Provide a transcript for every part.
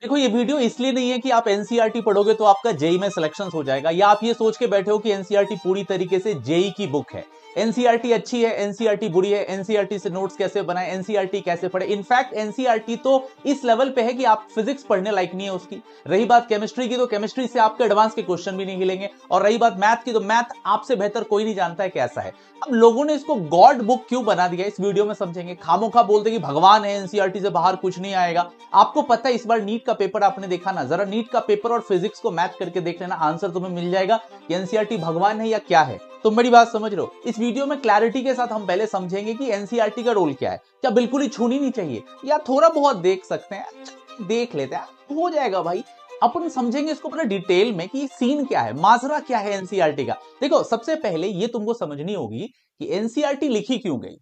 देखो ये वीडियो इसलिए नहीं है कि आप एनसीईआरटी पढ़ोगे तो आपका जेई में सिलेक्शन हो जाएगा, या आप ये सोच के बैठे हो कि एनसीईआरटी पूरी तरीके से जेई की बुक है। एनसीईआरटी अच्छी है, एनसीईआरटी बुरी है, एनसीईआरटी से नोट्स कैसे बनाए, एनसीईआरटी कैसे पढ़े। इनफैक्ट एनसीईआरटी तो इस लेवल पे है कि आप फिजिक्स पढ़ने लायक नहीं है उसकी। रही बात केमिस्ट्री की, तो केमिस्ट्री से आपके एडवांस के क्वेश्चन भी नहीं हिलेंगे। और रही बात मैथ की, तो मैथ आपसे बेहतर कोई नहीं जानता है कैसा है। अब लोगों ने इसको गॉड बुक क्यों बना दिया, इस वीडियो में समझेंगे। खामोखा बोलते कि भगवान है, एनसीईआरटी से बाहर कुछ नहीं आएगा। आपको पता है इस बार नीट का पेपर आपने देखा ना, जरा नीट का पेपर और फिजिक्स को मैच करके देख लेना, आंसर तुम्हें मिल जाएगा कि एनसीईआरटी भगवान है या क्या है। तुम मेरी बात समझ रहे हो। इस वीडियो में क्लैरिटी के साथ हम पहले समझेंगे कि एनसीईआरटी का रोल क्या है। क्या बिल्कुल ही छूनी नहीं चाहिए, या थोड़ा बहुत देख सकते हैं, देख लेते हैं, हो जाएगा भाई। अपन समझेंगे इसको पूरा डिटेल में कि सीन क्या है, माजरा क्या है एनसीईआरटी का। देखो सबसे पहले ये तुमको समझनी होगी कि एनसीईआरटी लिखी क्यों गई।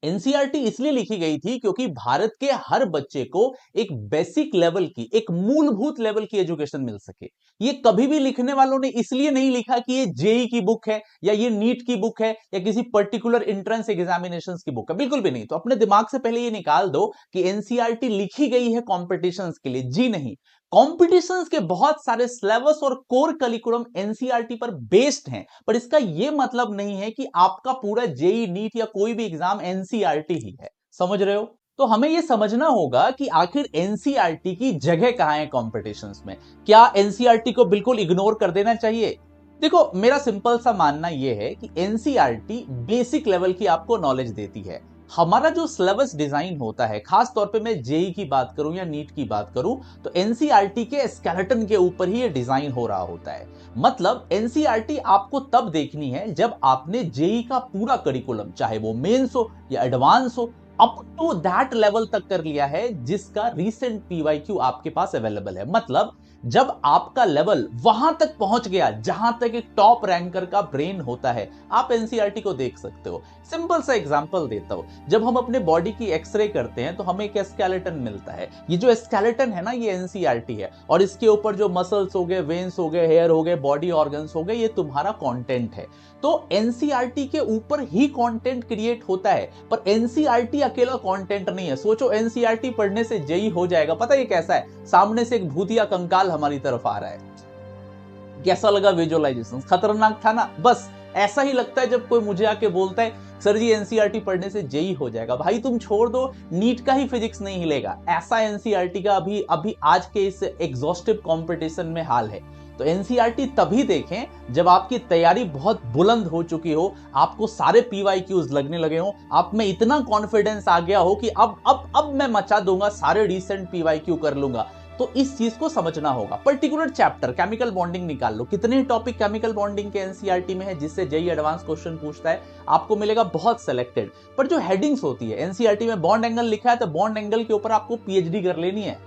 एनसीईआरटी इसलिए लिखी गई थी क्योंकि भारत के हर बच्चे को एक बेसिक लेवल की, एक मूलभूत लेवल की एजुकेशन मिल सके। ये कभी भी लिखने वालों ने इसलिए नहीं लिखा कि ये जेई की बुक है, या ये नीट की बुक है, या किसी पर्टिकुलर एंट्रेंस एग्जामिनेशन की बुक है, बिल्कुल भी नहीं। तो अपने दिमाग से पहले ये निकाल दो कि एनसीईआरटी लिखी गई है कॉम्पिटिशंस के लिए, जी नहीं। कॉम्पिटिशंस के बहुत सारे सिलेबस और कोर करिकुलम एनसीईआरटी पर बेस्ड हैं, पर इसका यह मतलब नहीं है कि आपका पूरा जेई नीट या कोई भी एग्जाम एनसीईआरटी ही है। समझ रहे हो। तो हमें यह समझना होगा कि आखिर एनसीईआरटी की जगह कहां है कॉम्पिटिशंस में। क्या एनसीईआरटी को बिल्कुल इग्नोर कर देना चाहिए। देखो मेरा सिंपल सा मानना यह है कि एनसीईआरटी बेसिक लेवल की आपको नॉलेज देती है। हमारा जो सिलेबस डिजाइन होता है, खास तौर पे मैं जेई की बात करूं या नीट की बात करूं, तो एनसीईआरटी के स्केलेटन के ऊपर ही ये डिजाइन हो रहा होता है। मतलब एनसीईआरटी आपको तब देखनी है जब आपने जेई का पूरा करिकुलम, चाहे वो मेंस हो या एडवांस हो, अप टू दैट लेवल तक कर लिया है जिसका रीसेंट पीवाईक्यू आपके पास अवेलेबल है। मतलब जब आपका लेवल वहां तक पहुंच गया जहां तक एक टॉप रैंकर का ब्रेन होता है, आप एनसीईआरटी को देख सकते हो। सिंपल सा एग्जांपल देता हूं, जब हम अपने बॉडी की एक्सरे करते हैं तो हमें एक स्केलेटन मिलता है। ये जो स्केलेटन है ना, ये एनसीईआरटी है, और इसके ऊपर जो मसल्स हो गए, वेन्स हो गए, हेयर हो गए, बॉडी ऑर्गन्स हो गए, ये तुम्हारा कंटेंट है। तो एनसीईआरटी के ऊपर ही कंटेंट क्रिएट होता है, पर एनसीईआरटी अकेला कंटेंट नहीं है। सोचो एनसीईआरटी पढ़ने से जेई हो जाएगा, पता है कैसा है, सामने से एक भूतिया कंकाल हमारी तरफ आ रहा है। कैसा लगा विजुअलाइजेशन, खतरनाक था ना। बस ऐसा ही लगता है जब कोई मुझे आके बोलता है सर जी एनसीईआरटी पढ़ने से जेई हो जाएगा। भाई तुम छोड़ दो, नीट का ही फिजिक्स नहीं हिलेगा, ऐसा एनसीईआरटी का अभी अभी आज के इस एग्जॉस्टिव कंपटीशन में हाल है। तो एनसीईआरटी तभी देखें जब आपकी तैयारी बहुत बुलंद हो चुकी हो, आपको सारे पीवाईक्यूज लगने लगे हो, आप में इतना कॉन्फिडेंस आ गया हो कि अब मैं मचा दूंगा, सारे रिसेंट पीवाईक्यू कर लूंगा। तो इस चीज को समझना होगा। पर्टिकुलर चैप्टर केमिकल बॉन्डिंग निकाल लो, कितने टॉपिक केमिकल बॉन्डिंग के एनसीईआरटी में है जिससे जेई एडवांस क्वेश्चन पूछता है, आपको मिलेगा बहुत सेलेक्टेड। पर जो हेडिंग्स होती है, एनसीईआरटी में बॉन्ड एंगल लिखा है तो बॉन्ड एंगल के ऊपर आपको पीएचडी कर लेनी है।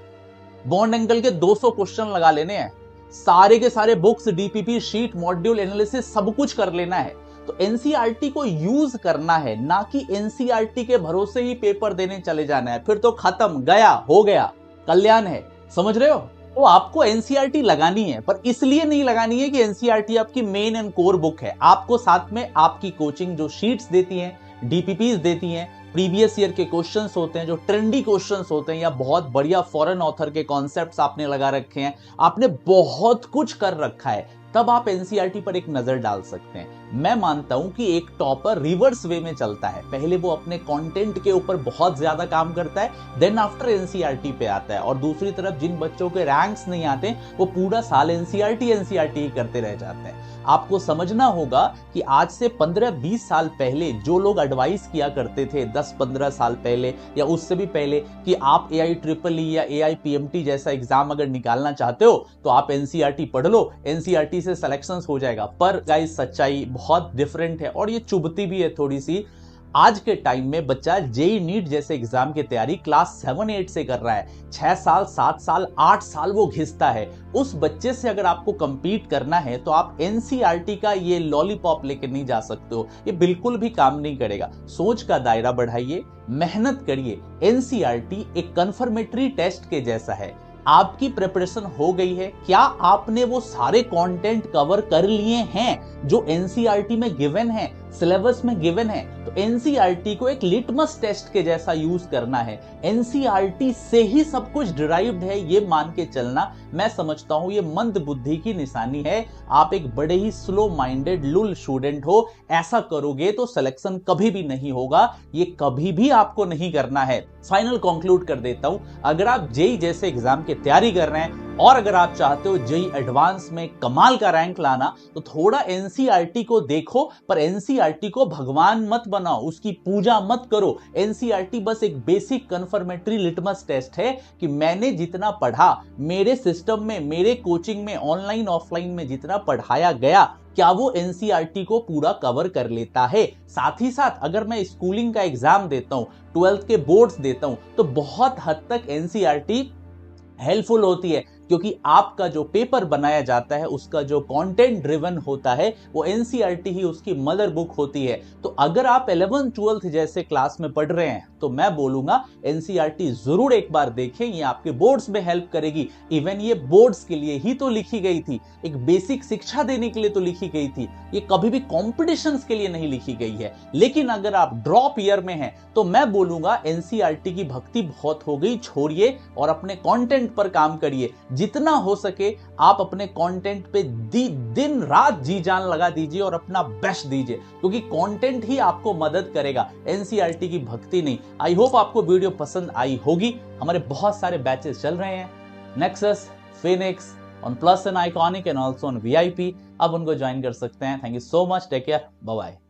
बॉन्ड एंगल के 200 क्वेश्चन लगा लेने हैं, सारे के सारे books, DPP, sheet, module analysis सब कुछ कर लेना है। तो एनसीईआरटी को यूज करना है, ना कि एनसीईआरटी के भरोसे ही पेपर देने चले जाना है। फिर तो खत्म, गया हो गया, कल्याण है। समझ रहे हो। तो आपको एनसीईआरटी लगानी है, पर इसलिए नहीं लगानी है कि एनसीईआरटी आपकी मेन एंड कोर बुक है। आपको साथ में आपकी कोचिंग जो शीट्स देती हैं, डीपीपीज देती हैं, प्रीवियस ईयर के क्वेश्चंस होते हैं, जो ट्रेंडी क्वेश्चंस होते हैं, या बहुत बढ़िया फॉरेन ऑथर के कॉन्सेप्ट्स आपने लगा रखे हैं, आपने बहुत कुछ कर रखा है, तब आप एनसीईआरटी पर एक नजर डाल सकते हैं। मैं मानता हूं कि एक टॉपर रिवर्स वे में चलता है, पहले वो अपने कंटेंट के ऊपर बहुत ज्यादा काम करता है, देन आफ्टर एनसीईआरटी पे आता है। और दूसरी तरफ जिन बच्चों के रैंक्स नहीं आते, वो पूरा साल एनसीईआरटी ही करते रह जाते हैं। आपको समझना होगा कि आज से 15-20 साल पहले जो लोग एडवाइस किया करते थे, 10-15 साल पहले या उससे भी पहले, कि आप AIEEE या AIPMT जैसा एग्जाम अगर निकालना चाहते हो तो आप एनसीईआरटी पढ़ लो, एनसीईआरटी से सिलेक्शन हो जाएगा। पर गाइस सच्चाई बहुत डिफरेंट है, और ये चुभती भी है थोड़ी सी। आज के टाइम में बच्चा जेई नीट जैसे एग्जाम की तैयारी क्लास 7-8 से कर रहा है, 6 साल 7 साल 8 साल वो घिसता है। उस बच्चे से अगर आपको कंपीट करना है तो आप एनसीईआरटी का ये लॉलीपॉप लेके नहीं जा सकते हो, ये बिल्कुल भी काम नहीं करेगा। सोच का दायरा बढ़ाइए, मेहनत करिए। एनसीईआरटी एक कंफर्मेटरी टेस्ट के जैसा है। आपकी प्रिपरेशन हो गई है, क्या आपने वो सारे कंटेंट कवर कर लिए हैं जो एनसीईआरटी में गिवन है। सिलेबस में गिवन है, तो एनसीईआरटी को एक लिटमस टेस्ट के जैसा यूज करना है। एनसीईआरटी से ही सब कुछ डिराइव्ड है ये मान के चलना, मैं समझता हूं ये मंद बुद्धि की निशानी है। आप एक बड़े ही स्लो माइंडेड लुल स्टूडेंट हो, ऐसा करोगे तो सिलेक्शन कभी भी नहीं होगा, ये कभी भी आपको नहीं करना है। फाइनल कंक्लूड कर देता हूं, अगर आप जेई जैसे एग्जाम की तैयारी कर रहे हैं और अगर आप चाहते हो जेई एडवांस में कमाल का रैंक लाना, तो थोड़ा एनसीईआरटी को देखो, पर एनसीईआरटी को भगवान मत बनाओ, उसकी पूजा मत करो। एनसीईआरटी बस एक बेसिक कंफर्मेटरी लिटमस टेस्ट है कि मैंने जितना पढ़ा, मेरे सिस्टम में, मेरे कोचिंग में, ऑनलाइन ऑफलाइन में जितना पढ़ाया गया, क्या वो एनसीईआरटी को पूरा कवर कर लेता है। साथ ही साथ अगर मैं स्कूलिंग का एग्जाम देता हूं, 12th के बोर्ड्स देता हूं, तो बहुत हद तक एनसीईआरटी हेल्पफुल होती है, क्योंकि आपका जो पेपर बनाया जाता है उसका जो कंटेंट ड्रिवन होता है वो एनसीईआरटी ही उसकी मदर बुक होती है। तो अगर आप 11th 12th जैसे क्लास में पढ़ रहे हैं तो मैं बोलूंगा एनसीईआरटी जरूर एक बार देखें, ये आपके बोर्ड्स में हेल्प करेगी। इवन ये बोर्ड्स के लिए ही तो लिखी गई थी, एक बेसिक शिक्षा देने के लिए तो लिखी गई थी, ये कभी भी कॉम्पिटिशंस के लिए नहीं लिखी गई है। लेकिन अगर आप ड्रॉप ईयर में हैं तो मैं बोलूंगा एनसीईआरटी की भक्ति बहुत हो गई, छोड़िए और अपने कंटेंट पर काम करिए। जितना हो सके आप अपने कंटेंट पे दिन रात जी जान लगा दीजिए और अपना बेस्ट दीजिए, क्योंकि कंटेंट ही आपको मदद करेगा, एनसीईआरटी की भक्ति नहीं। आई होप आपको वीडियो पसंद आई होगी। हमारे बहुत सारे बैचेस चल रहे हैं, Nexus, Phoenix, on plus and Iconic and also on VIP, अब उनको ज्वाइन कर सकते हैं। Thank you so much, take care, bye bye.